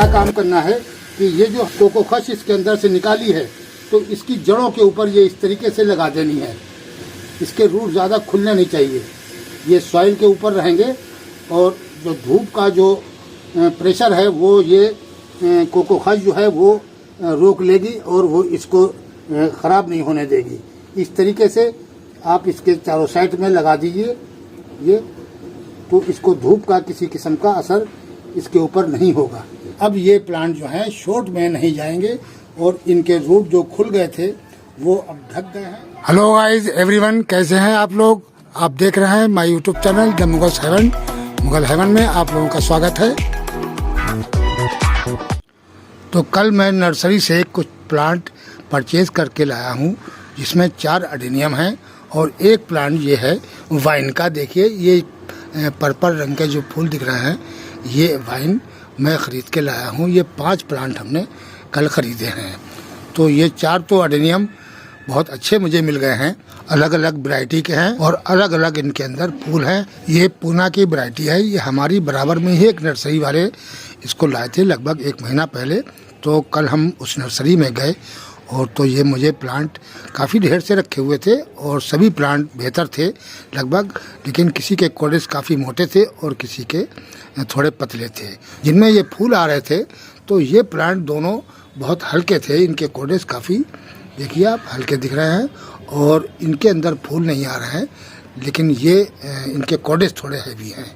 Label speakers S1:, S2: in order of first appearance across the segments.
S1: क्या काम करना है कि ये जो कोकोखस इसके अंदर से निकाली है तो इसकी जड़ों के ऊपर ये इस तरीके से लगा देनी है। इसके रूट ज़्यादा खुलने नहीं चाहिए, ये सॉइल के ऊपर रहेंगे और जो धूप का जो प्रेशर है वो ये कोकोखस जो है वो रोक लेगी और वो इसको ख़राब नहीं होने देगी। इस तरीके से आप इसके चारों साइड में लगा दीजिए ये, तो इसको धूप का किसी किस्म का असर इसके ऊपर नहीं होगा। अब ये प्लांट जो है शॉर्ट में नहीं जाएंगे और इनके रूट जो खुल गए थे वो अब ढक गए हैं। हेलो गाइस एवरीवन, कैसे हैं आप लोग? आप देख रहे हैं my YouTube channel the Mughal heaven में आप लोगों का स्वागत है। तो कल मैं नर्सरी से कुछ प्लांट परचेज करके लाया हूँ जिसमें 4 अडेनियम हैं और एक प्लांट ये है वाइन का। देखिए ये पर्पल रंग के जो फूल दिख रहे हैं ये वाइन मैं ख़रीद के लाया हूँ। ये 5 प्लांट हमने कल ख़रीदे हैं। तो ये 4 तो अडेनियम बहुत अच्छे मुझे मिल गए हैं, अलग अलग वैरायटी के हैं और अलग अलग इनके अंदर फूल हैं। ये पूना की वैरायटी है, ये हमारी बराबर में ही एक नर्सरी वाले इसको लाए थे लगभग 1 महीना पहले। तो कल हम उस नर्सरी में गए और तो ये मुझे प्लांट काफ़ी ढेर से रखे हुए थे और सभी प्लांट बेहतर थे लगभग, लेकिन किसी के कोडेस काफ़ी मोटे थे और किसी के थोड़े पतले थे। जिनमें ये फूल आ रहे थे तो ये प्लांट दोनों बहुत हल्के थे, इनके कोडेस काफ़ी देखिए आप हल्के दिख रहे हैं और इनके अंदर फूल नहीं आ रहे हैं, लेकिन ये इनके कोडेस थोड़े हैवी हैं।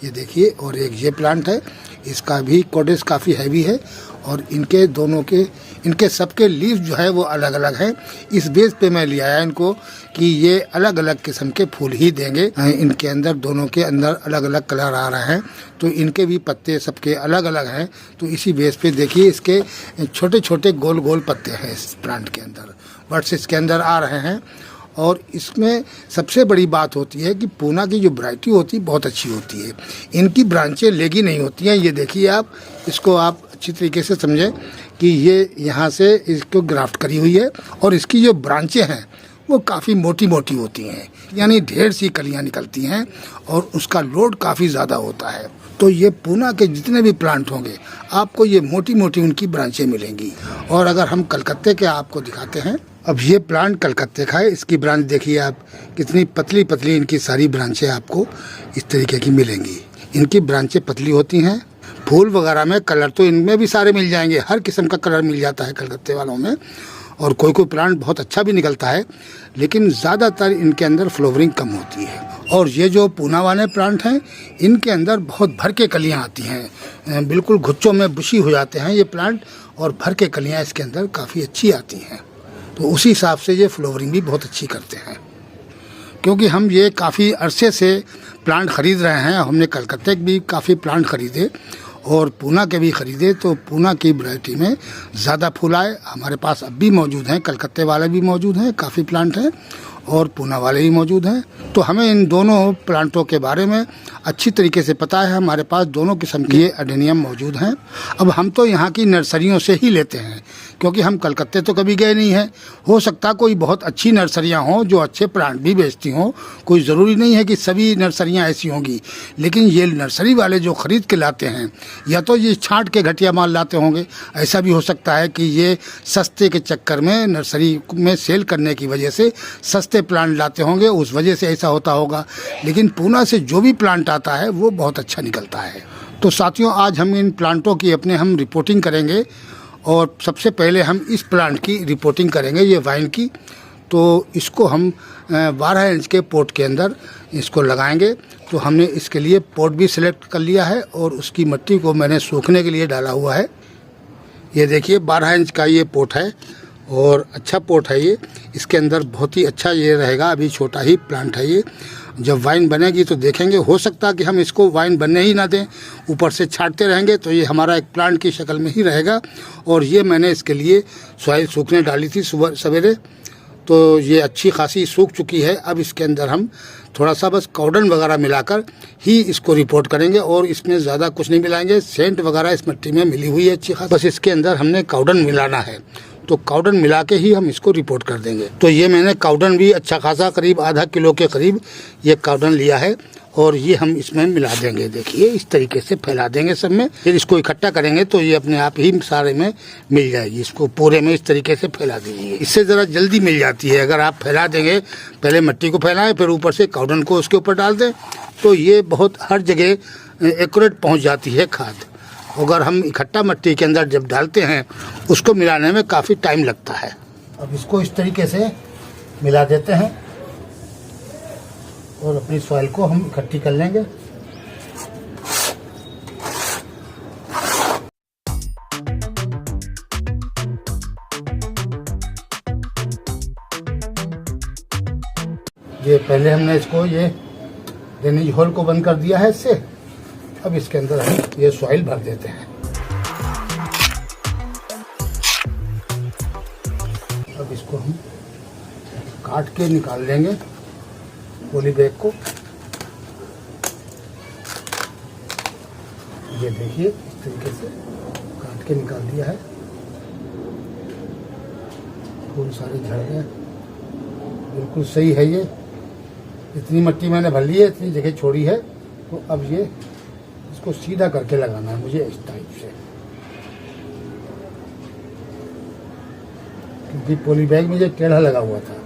S1: ये देखिए, और एक ये प्लांट है इसका भी कोडेस काफ़ी हैवी है और इनके दोनों के इनके सबके लीफ जो है वो अलग अलग हैं। इस बेस पे मैं ले आया इनको कि ये अलग अलग किस्म के फूल ही देंगे। इनके अंदर दोनों के अंदर अलग अलग कलर आ रहे हैं तो इनके भी पत्ते सबके अलग अलग हैं। तो इसी बेस पे देखिए इसके छोटे छोटे गोल गोल पत्ते हैं इस प्लांट के अंदर, बड्स इसके अंदर आ रहे हैं। और इसमें सबसे बड़ी बात होती है कि पूना की जो वैरायटी होती है बहुत अच्छी होती है, इनकी ब्रांचें लेगी नहीं होती हैं। ये देखिए आप इसको आप अच्छी तरीके से समझें कि ये यहाँ से इसको ग्राफ्ट करी हुई है और इसकी जो ब्रांचें हैं वो काफ़ी मोटी मोटी होती हैं, यानी ढेर सी कलियाँ निकलती हैं और उसका लोड काफ़ी ज़्यादा होता है। तो ये पूना के जितने भी प्लांट होंगे आपको ये मोटी मोटी उनकी ब्रांचें मिलेंगी। और अगर हम कलकत्ते के आपको दिखाते हैं, अब ये प्लांट कलकत्ते का है, इसकी ब्रांच देखिए आप कितनी पतली पतली इनकी सारी ब्रांचें आपको इस तरीके की मिलेंगी। इनकी ब्रांचें पतली होती हैं। फूल वगैरह में कलर तो इनमें भी सारे मिल जाएंगे, हर किस्म का कलर मिल जाता है कलकत्ते वालों में। और कोई कोई प्लांट बहुत अच्छा भी निकलता है, लेकिन ज़्यादातर इनके अंदर फ्लावरिंग कम होती है। और ये जो पूना वाले प्लांट हैं इनके अंदर बहुत भर के कलियाँ आती हैं, बिल्कुल गुच्छों में बुशी हो जाते हैं ये प्लांट और भर के कलियाँ इसके अंदर काफ़ी अच्छी आती हैं। तो उसी हिसाब से ये फ्लावरिंग भी बहुत अच्छी करते हैं। क्योंकि हम ये काफ़ी अरसे से प्लांट ख़रीद रहे हैं, हमने कलकत्ते के भी काफ़ी प्लांट ख़रीदे और पूना के भी ख़रीदे, तो पूना की वैरायटी में ज़्यादा फूल आए। हमारे पास अब भी मौजूद हैं, कलकत्ते वाले भी मौजूद हैं, काफ़ी प्लांट हैं और पूना वाले भी मौजूद हैं। तो हमें इन दोनों प्लांटों के बारे में अच्छी तरीके से पता है। हमारे पास दोनों किस्म के अडेनियम मौजूद हैं। अब हम तो यहाँ की नर्सरियों से ही लेते हैं क्योंकि हम कलकत्ते तो कभी गए नहीं हैं। हो सकता कोई बहुत अच्छी नर्सरियाँ हों जो अच्छे प्लांट भी बेचती हों, कोई ज़रूरी नहीं है कि सभी नर्सरियाँ ऐसी होंगी। लेकिन ये नर्सरी वाले जो ख़रीद के लाते हैं या तो ये छांट के घटिया माल लाते होंगे, ऐसा भी हो सकता है कि ये सस्ते के चक्कर में नर्सरी में सेल करने की वजह से सस्ते प्लांट लाते होंगे, उस वजह से ऐसा होता होगा। लेकिन पूना से जो भी प्लांट आता है वो बहुत अच्छा निकलता है। तो साथियों, आज हम इन प्लांटों की हम रिपोर्टिंग करेंगे और सबसे पहले हम इस प्लांट की रिपोर्टिंग करेंगे, ये वाइन की। तो इसको हम 12 इंच के पॉट के अंदर इसको लगाएंगे। तो हमने इसके लिए पॉट भी सिलेक्ट कर लिया है और उसकी मिट्टी को मैंने सूखने के लिए डाला हुआ है। ये देखिए 12 इंच का ये पॉट है और अच्छा पॉट है ये, इसके अंदर बहुत ही अच्छा ये रहेगा। अभी छोटा ही प्लांट है ये, जब वाइन बनेगी तो देखेंगे। हो सकता कि हम इसको वाइन बनने ही ना दें, ऊपर से छांटते रहेंगे तो ये हमारा एक प्लांट की शक्ल में ही रहेगा। और ये मैंने इसके लिए सॉइल सूखने डाली थी सुबह सवेरे, तो ये अच्छी खासी सूख चुकी है। अब इसके अंदर हम थोड़ा सा बस काउडन वगैरह मिलाकर ही इसको रिपोर्ट करेंगे और इसमें ज़्यादा कुछ नहीं मिलाएंगे। सेंट वगैरह इस मिट्टी में मिली हुई है अच्छी खासी, बस इसके अंदर हमने काउडन मिलाना है। तो काउडन मिला के ही हम इसको रिपोर्ट कर देंगे। तो ये मैंने काउडन भी अच्छा खासा करीब आधा किलो के करीब ये काउडन लिया है और ये हम इसमें मिला देंगे। देखिए इस तरीके से फैला देंगे सब में, फिर इसको इकट्ठा करेंगे तो ये अपने आप ही सारे में मिल जाएगी। इसको पूरे में इस तरीके से फैला दीजिए, इससे ज़रा जल्दी मिल जाती है। अगर आप फैला देंगे, पहले मिट्टी को फैलाएं फिर ऊपर से काउडन को उसके ऊपर डाल दें, तो ये बहुत हर जगह एक्यूरेट पहुँच जाती है खाद। अगर हम इकट्ठा मिट्टी के अंदर जब डालते हैं उसको मिलाने में काफ़ी टाइम लगता है। अब इसको इस तरीके से मिला देते हैं और अपनी सॉइल को हम इकट्ठी कर लेंगे। ये पहले हमने इसको ये ड्रेनेज होल को बंद कर दिया है इससे। अब इसके अंदर हम ये सॉइल भर देते हैं। अब इसको हम काट के निकाल लेंगे पॉली बैग को। ये देखिए इस तरीके से काट के निकाल दिया है। फूल सारे झड़ गए, बिल्कुल सही है। ये इतनी मिट्टी मैंने भर ली है, इतनी जगह छोड़ी है, तो अब ये इसको सीधा करके लगाना है मुझे इस टाइप से, क्योंकि पॉली बैग में ये टेढ़ा लगा हुआ था,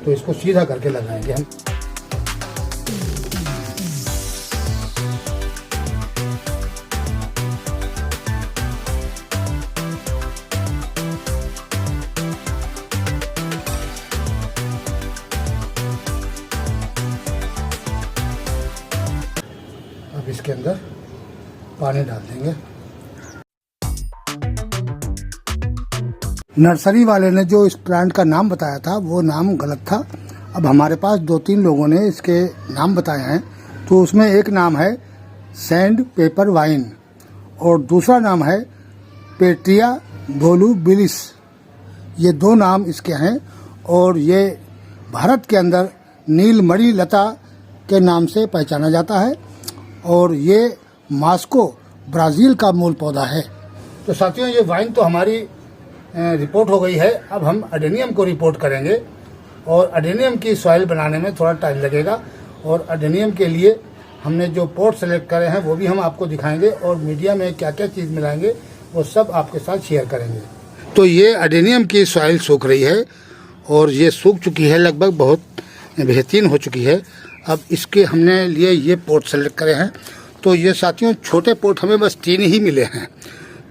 S1: तो इसको सीधा करके लगाएंगे हम। अब इसके अंदर पानी डाल देंगे। नर्सरी वाले ने जो इस प्लांट का नाम बताया था वो नाम गलत था। अब हमारे पास 2-3 लोगों ने इसके नाम बताए हैं, तो उसमें एक नाम है सैंड पेपर वाइन और दूसरा नाम है पेट्रिया वोलुबिलिस। ये 2 नाम इसके हैं और ये भारत के अंदर नीलमणि लता के नाम से पहचाना जाता है और ये मास्को ब्राज़ील का मूल पौधा है। तो साथियों, ये वाइन तो हमारी रिपोर्ट हो गई है। अब हम अडेनियम को रिपोर्ट करेंगे और अडेनियम की सॉइल बनाने में थोड़ा टाइम लगेगा और अडेनियम के लिए हमने जो पॉट सेलेक्ट करे हैं वो भी हम आपको दिखाएंगे और मीडिया में क्या क्या चीज़ मिलाएंगे वो सब आपके साथ शेयर करेंगे। तो ये अडेनियम की सॉइल सूख रही है और ये सूख चुकी है, लगभग बहुत बेहतरीन हो चुकी है। अब इसके हमने लिए ये पोट सेलेक्ट करे हैं। तो ये साथियों छोटे पोट हमें बस 3 ही मिले हैं,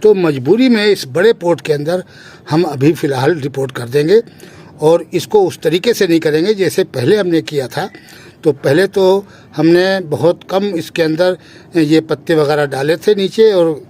S1: तो मजबूरी में इस बड़े पोट के अंदर हम अभी फ़िलहाल रिपोर्ट कर देंगे और इसको उस तरीके से नहीं करेंगे जैसे पहले हमने किया था। तो पहले तो हमने बहुत कम इसके अंदर ये पत्ते वगैरह डाले थे नीचे, और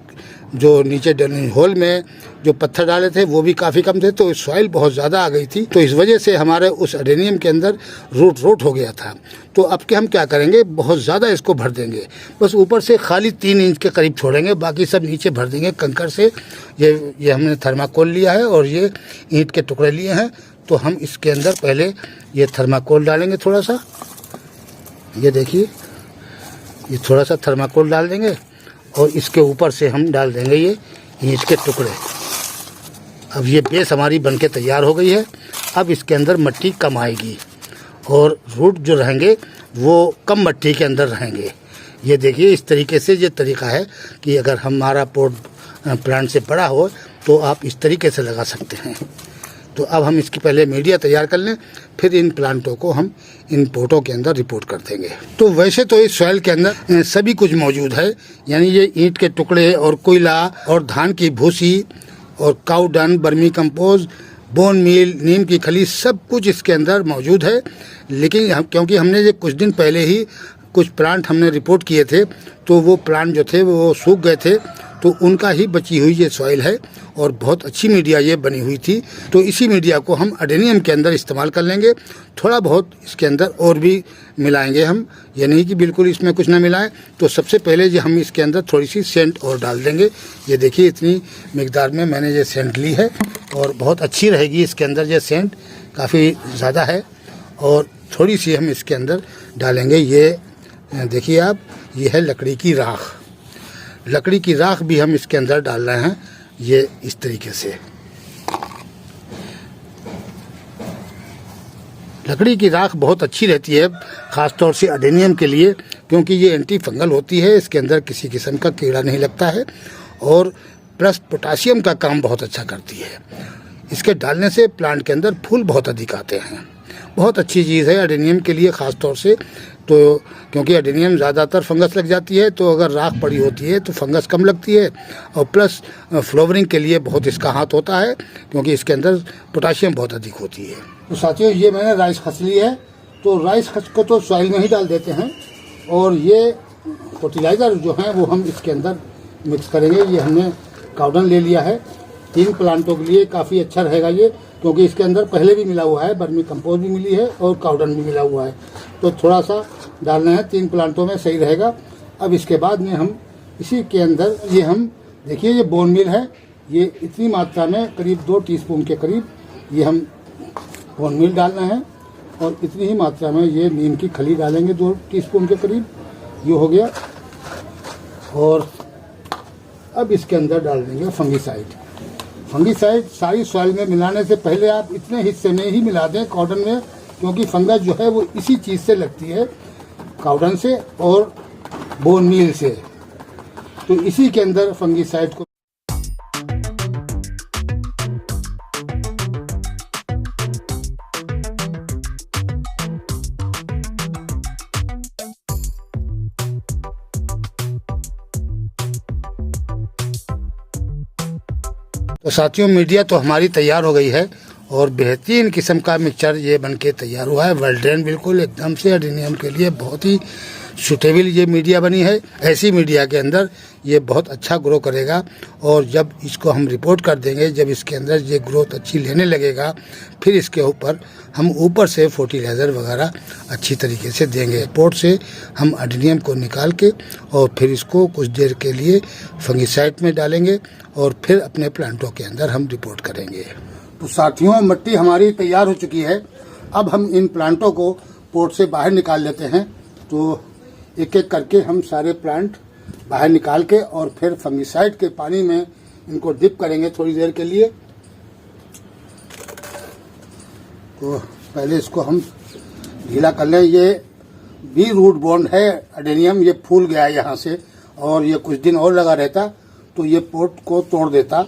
S1: जो नीचे होल में जो पत्थर डाले थे वो भी काफ़ी कम थे, तो सॉइल बहुत ज़्यादा आ गई थी। तो इस वजह से हमारे उस अडेनियम के अंदर रूट हो गया था। तो अब के हम क्या करेंगे, बहुत ज़्यादा इसको भर देंगे, बस ऊपर से खाली 3 इंच के करीब छोड़ेंगे, बाकी सब नीचे भर देंगे कंकड़ से। ये हमने थर्माकोल लिया है और ये ईंट के टुकड़े लिए हैं। तो हम इसके अंदर पहले ये थर्माकोल डालेंगे थोड़ा सा, ये देखिए ये थोड़ा सा थर्माकोल डाल देंगे और इसके ऊपर से हम डाल देंगे ये ईंट के टुकड़े। अब ये बेस हमारी बनके तैयार हो गई है। अब इसके अंदर मिट्टी कम आएगी और रूट जो रहेंगे वो कम मिट्टी के अंदर रहेंगे। ये देखिए इस तरीके से ये तरीका है कि अगर हमारा पोट प्लांट से बड़ा हो तो आप इस तरीके से लगा सकते हैं। तो अब हम इसकी पहले मीडिया तैयार कर लें, फिर इन प्लांटों को हम इन पोटों के अंदर रिपोर्ट कर देंगे। तो वैसे तो इस सॉइल के अंदर सभी कुछ मौजूद है, यानी ये ईंट के टुकड़े और कोयला और धान की भूसी और काऊ डंग, बर्मी कंपोज, बोन मील, नीम की खली, सब कुछ इसके अंदर मौजूद है। लेकिन क्योंकि हमने ये कुछ दिन पहले ही कुछ प्लांट हमने रिपोर्ट किए थे, तो वो प्लांट जो थे वो सूख गए थे, तो उनका ही बची हुई ये सॉइल है और बहुत अच्छी मीडिया ये बनी हुई थी। तो इसी मीडिया को हम अडेनियम के अंदर इस्तेमाल कर लेंगे। थोड़ा बहुत इसके अंदर और भी मिलाएंगे हम, ये नहीं कि बिल्कुल इसमें कुछ ना मिलाएं। तो सबसे पहले ये हम इसके अंदर थोड़ी सी सेंट और डाल देंगे। ये देखिए इतनी मिकदार में मैंने ये सेंट ली है और बहुत अच्छी रहेगी इसके अंदर। ये सेंट काफ़ी ज़्यादा है और थोड़ी सी हम इसके अंदर डालेंगे। ये देखिए आप, ये है लकड़ी की राख। लकड़ी की राख भी हम इसके अंदर डाल रहे हैं, ये इस तरीके से। लकड़ी की राख बहुत अच्छी रहती है, ख़ासतौर से अडेनियम के लिए, क्योंकि ये एंटी फंगल होती है, इसके अंदर किसी किस्म का कीड़ा नहीं लगता है और प्लस पोटाशियम का काम बहुत अच्छा करती है। इसके डालने से प्लांट के अंदर फूल बहुत अधिक आते हैं। बहुत अच्छी चीज़ है अडेनियम के लिए ख़ास तौर से, तो क्योंकि अडेनियम ज़्यादातर फंगस लग जाती है, तो अगर राख पड़ी होती है तो फंगस कम लगती है और प्लस फ्लावरिंग के लिए बहुत इसका हाथ होता है, क्योंकि इसके अंदर पोटाशियम बहुत अधिक होती है। तो साथियों, ये मैंने राइस खस ली है, तो राइस खस को तो सॉइल में ही डाल देते हैं और ये फर्टिलाइज़र जो है वो हम इसके अंदर मिक्स करेंगे। ये हमने काउडन ले लिया है, 3 प्लांटों के लिए काफ़ी अच्छा रहेगा ये, क्योंकि इसके अंदर पहले भी मिला हुआ है, वर्मी कंपोस्ट भी मिली है और काउडन भी मिला हुआ है, तो थोड़ा सा डालना है 3 प्लांटों में, सही रहेगा। अब इसके बाद में हम इसी के अंदर ये हम देखिए, ये बोन मील है, ये इतनी मात्रा में करीब 2 टीस्पून के करीब ये हम बोन मील डालना है और इतनी ही मात्रा में ये नीम की खली डालेंगे 2 टीस्पून के करीब, ये हो गया। और अब इसके अंदर डाल देंगे फंगीसाइड। फंगीसाइड सारी सॉइल में मिलाने से पहले आप इतने हिस्से में ही मिला दें काउडन में, क्योंकि फंगस जो है वो इसी चीज़ से लगती है, काउडन से और बोन मील से, तो इसी के अंदर फंगीसाइड को तो साथियों, मीडिया तो हमारी तैयार हो गई है और बेहतरीन किस्म का मिक्सचर ये बनके तैयार हुआ है। वेल्ड्रेन बिल्कुल एकदम से अडेनियम के लिए बहुत ही सूटेबल ये मीडिया बनी है। ऐसी मीडिया के अंदर ये बहुत अच्छा ग्रो करेगा और जब इसको हम रिपोर्ट कर देंगे, जब इसके अंदर ये ग्रोथ अच्छी लेने लगेगा, फिर इसके ऊपर हम ऊपर से फर्टिलाइज़र वगैरह अच्छी तरीके से देंगे। रिपोर्ट से हम अडेनियम को निकाल के और फिर इसको कुछ देर के लिए फंगीसाइड में डालेंगे और फिर अपने प्लांटों के अंदर हम रिपोर्ट करेंगे। तो साथियों, मिट्टी हमारी तैयार हो चुकी है। अब हम इन प्लांटों को पोर्ट से बाहर निकाल लेते हैं। तो एक एक करके हम सारे प्लांट बाहर निकाल के और फिर फंगीसाइड के पानी में इनको डिप करेंगे थोड़ी देर के लिए। तो पहले इसको हम ढीला कर लें। ये भी रूट बॉन्ड है अडेनियम, ये फूल गया है यहाँ से और ये कुछ दिन और लगा रहता तो ये पोर्ट को तोड़ देता।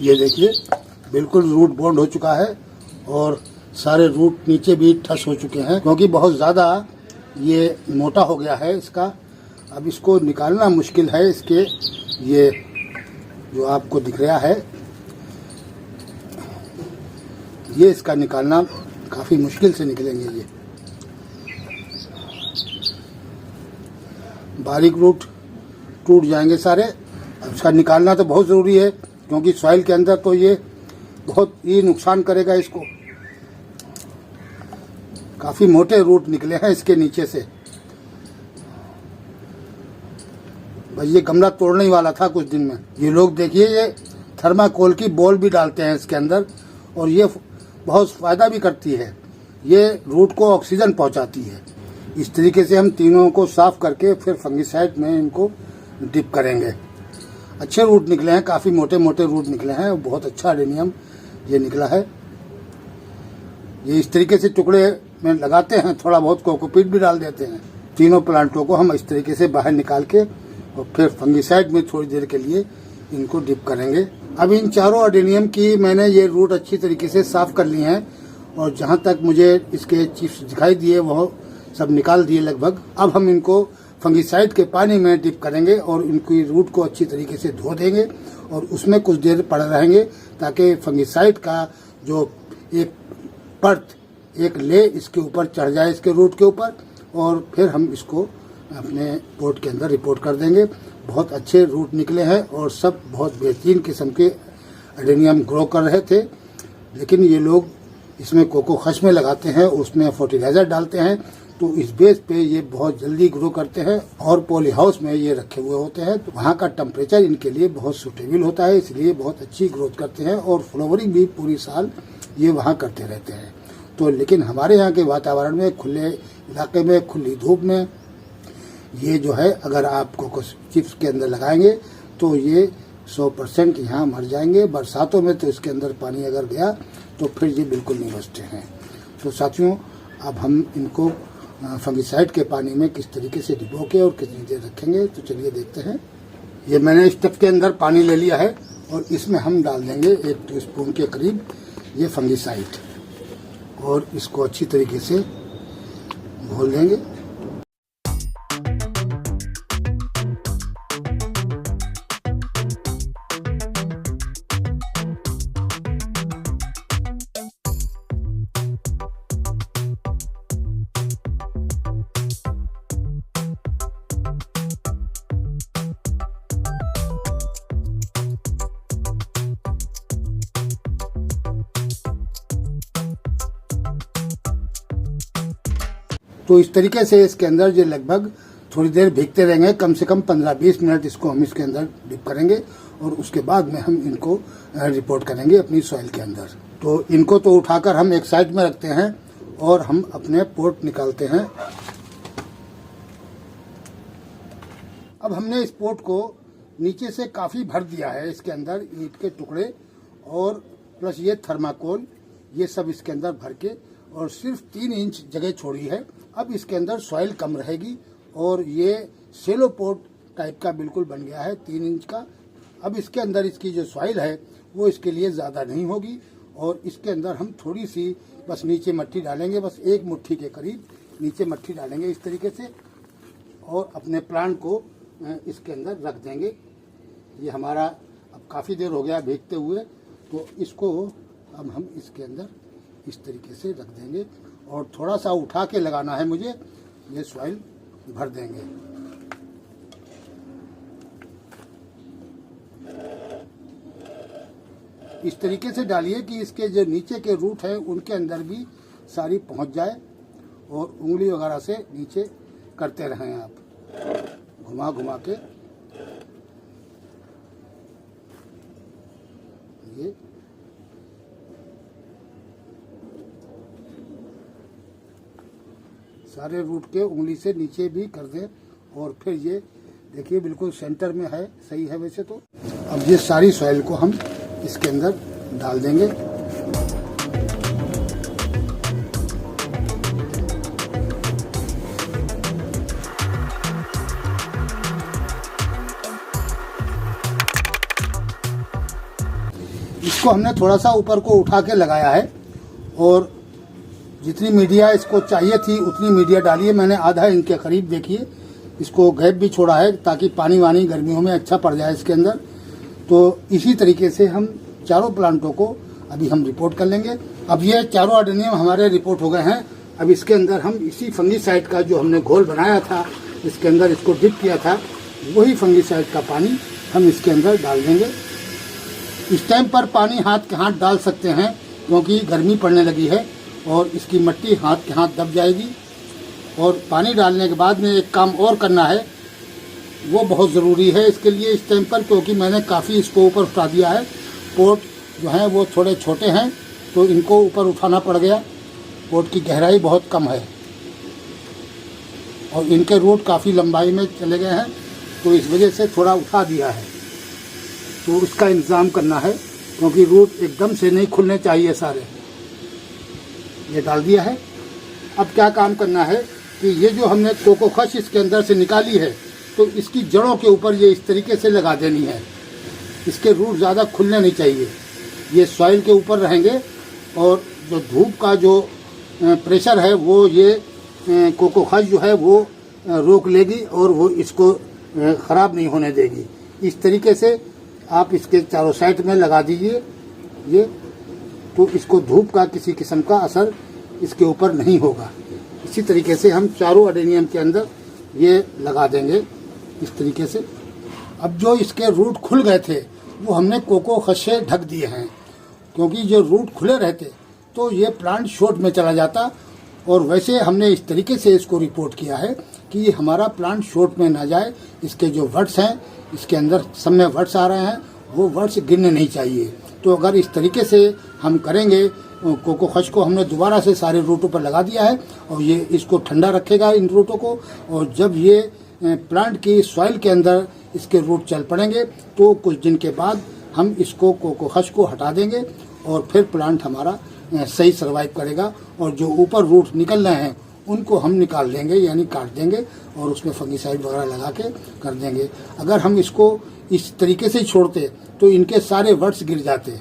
S1: ये देखिए, बिल्कुल रूट बॉन्ड हो चुका है और सारे रूट नीचे भी ठस हो चुके हैं, क्योंकि बहुत ज़्यादा ये मोटा हो गया है इसका। अब इसको निकालना मुश्किल है। इसके ये जो आपको दिख रहा है, ये इसका निकालना काफ़ी मुश्किल से निकलेंगे। ये बारीक रूट टूट जाएंगे सारे। अब इसका निकालना तो बहुत ज़रूरी है, क्योंकि सॉइल के अंदर तो ये बहुत ही नुकसान करेगा इसको। काफ़ी मोटे रूट निकले हैं इसके नीचे से। भाई, ये गमला तोड़ने ही वाला था कुछ दिन में। ये लोग देखिए, ये थर्माकोल की बॉल भी डालते हैं इसके अंदर और ये बहुत फ़ायदा भी करती है। ये रूट को ऑक्सीजन पहुंचाती है। इस तरीके से हम तीनों को साफ करके फिर फंगीसाइड में इनको डिप करेंगे। अच्छे रूट निकले हैं, काफ़ी मोटे मोटे रूट निकले हैं और बहुत अच्छा अडेनियम ये निकला है। ये इस तरीके से टुकड़े में लगाते हैं, थोड़ा बहुत कोकोपीट भी डाल देते हैं। तीनों प्लांटों को हम इस तरीके से बाहर निकाल के और फिर फंगीसाइड में थोड़ी देर के लिए इनको डिप करेंगे। अब इन चारों अडेनियम की मैंने ये रूट अच्छी तरीके से साफ कर लिए हैं और जहाँ तक मुझे इसके चिप्स दिखाई दिए वो सब निकाल दिए लगभग। अब हम इनको फंगीसाइड के पानी में डिप करेंगे और इनकी रूट को अच्छी तरीके से धो देंगे और उसमें कुछ देर पड़े रहेंगे, ताकि फंगीसाइड का जो एक परत, एक ले इसके ऊपर चढ़ जाए, इसके रूट के ऊपर, और फिर हम इसको अपने पोर्ट के अंदर रिपोर्ट कर देंगे। बहुत अच्छे रूट निकले हैं और सब बहुत बेहतरीन किस्म के अडेनियम ग्रो कर रहे थे, लेकिन ये लोग इसमें कोको खश में लगाते हैं, उसमें फर्टिलाइज़र डालते हैं, तो इस बेस पे ये बहुत जल्दी ग्रो करते हैं और पॉली हाउस में ये रखे हुए होते हैं, तो वहाँ का टेम्परेचर इनके लिए बहुत सूटेबल होता है, इसलिए बहुत अच्छी ग्रोथ करते हैं और फ्लावरिंग भी पूरी साल ये वहाँ करते रहते हैं। तो लेकिन हमारे यहाँ के वातावरण में, खुले इलाके में, खुली धूप में ये जो है, अगर आप कोको चिप्स के अंदर लगाएंगे तो ये 100% यहाँ मर जाएंगे। बरसातों में तो इसके अंदर पानी अगर गया तो फिर ये बिल्कुल नहीं बचते हैं। तो साथियों, अब हम इनको फंगिसाइड के पानी में किस तरीके से डिबो के और कितनी देर रखेंगे, तो चलिए देखते हैं। ये मैंने इस टब के अंदर पानी ले लिया है और इसमें हम डाल देंगे 1 टीस्पून के करीब ये फंगिसाइड और इसको अच्छी तरीके से घोल देंगे। तो इस तरीके से इसके अंदर ये लगभग थोड़ी देर भीगते रहेंगे, कम से कम 15-20 मिनट इसको हम इसके अंदर डिप करेंगे और उसके बाद में हम इनको रिपोर्ट करेंगे अपनी सॉइल के अंदर। तो इनको तो उठाकर हम एक साइड में रखते हैं और हम अपने पोट निकालते हैं। अब हमने इस पोट को नीचे से काफ़ी भर दिया है, इसके अंदर ईंट के टुकड़े और प्लस ये थर्माकोल, ये सब इसके अंदर भर के, और सिर्फ 3 इंच जगह छोड़ी है। अब इसके अंदर सॉइल कम रहेगी और ये सेलो पोट टाइप का बिल्कुल बन गया है 3 इंच का। अब इसके अंदर इसकी जो सॉइल है वो इसके लिए ज़्यादा नहीं होगी और इसके अंदर हम थोड़ी सी बस नीचे मट्टी डालेंगे, बस 1 मुट्ठी के करीब नीचे मट्टी डालेंगे इस तरीके से और अपने प्लांट को इसके अंदर रख देंगे। ये हमारा अब काफ़ी देर हो गया भीगते हुए, तो इसको अब हम इसके अंदर इस तरीके से रख देंगे और थोड़ा सा उठा के लगाना है मुझे, ये सॉइल भर देंगे। इस तरीके से डालिए कि इसके जो नीचे के रूट हैं उनके अंदर भी सारी पहुंच जाए और उंगली वगैरह से नीचे करते रहें आप घुमा घुमा के। ये सारे रूट के उंगली से नीचे भी कर दें और फिर ये देखिए बिल्कुल सेंटर में है, सही है वैसे तो। अब ये सारी सॉइल को हम इसके अंदर डाल देंगे। इसको हमने थोड़ा सा ऊपर को उठा के लगाया है और जितनी मीडिया इसको चाहिए थी उतनी मीडिया डालिए। मैंने आधा इंच के करीब देखिए इसको गैप भी छोड़ा है ताकि पानी वानी गर्मियों में अच्छा पड़ जाए इसके अंदर। तो इसी तरीके से हम चारों प्लांटों को अभी हम रिपोर्ट कर लेंगे। अब ये चारों अडेनियम हमारे रिपोर्ट हो गए हैं। अब इसके अंदर हम इसी फंगिसाइड का जो हमने घोल बनाया था, इसके अंदर इसको डिप किया था, वही फंगिसाइड का पानी हम इसके अंदर डाल देंगे। इस टाइम पर पानी हाथ के हाथ डाल सकते हैं क्योंकि गर्मी पड़ने लगी है और इसकी मिट्टी हाथ के हाथ दब जाएगी। और पानी डालने के बाद में एक काम और करना है, वो बहुत ज़रूरी है इसके लिए इस टाइम पर, क्योंकि मैंने काफ़ी इसको ऊपर उठा दिया है। पोट जो हैं वो थोड़े छोटे हैं तो इनको ऊपर उठाना पड़ गया। पोट की गहराई बहुत कम है और इनके रूट काफ़ी लंबाई में चले गए हैं, तो इस वजह से थोड़ा उठा दिया है। तो उसका इंतज़ाम करना है क्योंकि रूट एकदम से नहीं खुलने चाहिए सारे। ये डाल दिया है। अब क्या काम करना है कि ये जो हमने कोकोखस इसके अंदर से निकाली है तो इसकी जड़ों के ऊपर ये इस तरीके से लगा देनी है। इसके रूट ज़्यादा खुलने नहीं चाहिए, ये सॉइल के ऊपर रहेंगे और जो धूप का जो प्रेशर है वो ये कोकोखस जो है वो रोक लेगी और वो इसको ख़राब नहीं होने देगी। इस तरीके से आप इसके चारों साइड में लगा दीजिए ये, तो इसको धूप का किसी किस्म का असर इसके ऊपर नहीं होगा। इसी तरीके से हम चारों अडेनियम के अंदर ये लगा देंगे इस तरीके से। अब जो इसके रूट खुल गए थे वो हमने कोकोखस से ढक दिए हैं, क्योंकि जो रूट खुले रहते तो ये प्लांट शॉर्ट में चला जाता। और वैसे हमने इस तरीके से इसको रिपोर्ट किया है कि ये हमारा प्लांट शॉर्ट में ना जाए। इसके जो वर्ड्स हैं इसके अंदर सब में वर्ड्स आ रहे हैं, वो वर्ड्स गिरने नहीं चाहिए। तो अगर इस तरीके से हम करेंगे, कोकोखस को हमने दोबारा से सारे रूटों पर लगा दिया है और ये इसको ठंडा रखेगा इन रूटों को। और जब ये प्लांट की सॉइल के अंदर इसके रूट चल पड़ेंगे तो कुछ दिन के बाद हम इसको कोकोहश को हटा देंगे और फिर प्लांट हमारा सही सर्वाइव करेगा। और जो ऊपर रूट निकल रहे हैं उनको हम निकाल देंगे, यानी काट देंगे और उसमें फंगीसाइड वगैरह लगा के कर देंगे। अगर हम इसको इस तरीके से ही छोड़ते तो इनके सारे वर्ड्स गिर जाते,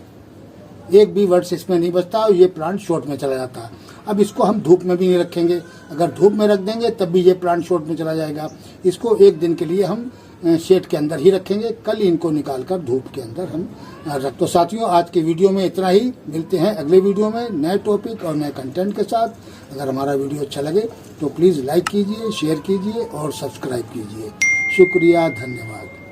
S1: एक भी वर्ड्स इसमें नहीं बचता और ये प्लांट शॉर्ट में चला जाता। अब इसको हम धूप में भी नहीं रखेंगे, अगर धूप में रख देंगे तब भी ये प्लांट शॉर्ट में चला जाएगा। इसको एक दिन के लिए हम शेड के अंदर ही रखेंगे, कल इनको निकालकर धूप के अंदर हम रख। तो साथियों, आज के वीडियो में इतना ही। मिलते हैं अगले वीडियो में नए टॉपिक और नए कंटेंट के साथ। अगर हमारा वीडियो अच्छा लगे तो प्लीज़ लाइक कीजिए, शेयर कीजिए और सब्सक्राइब कीजिए। शुक्रिया, धन्यवाद।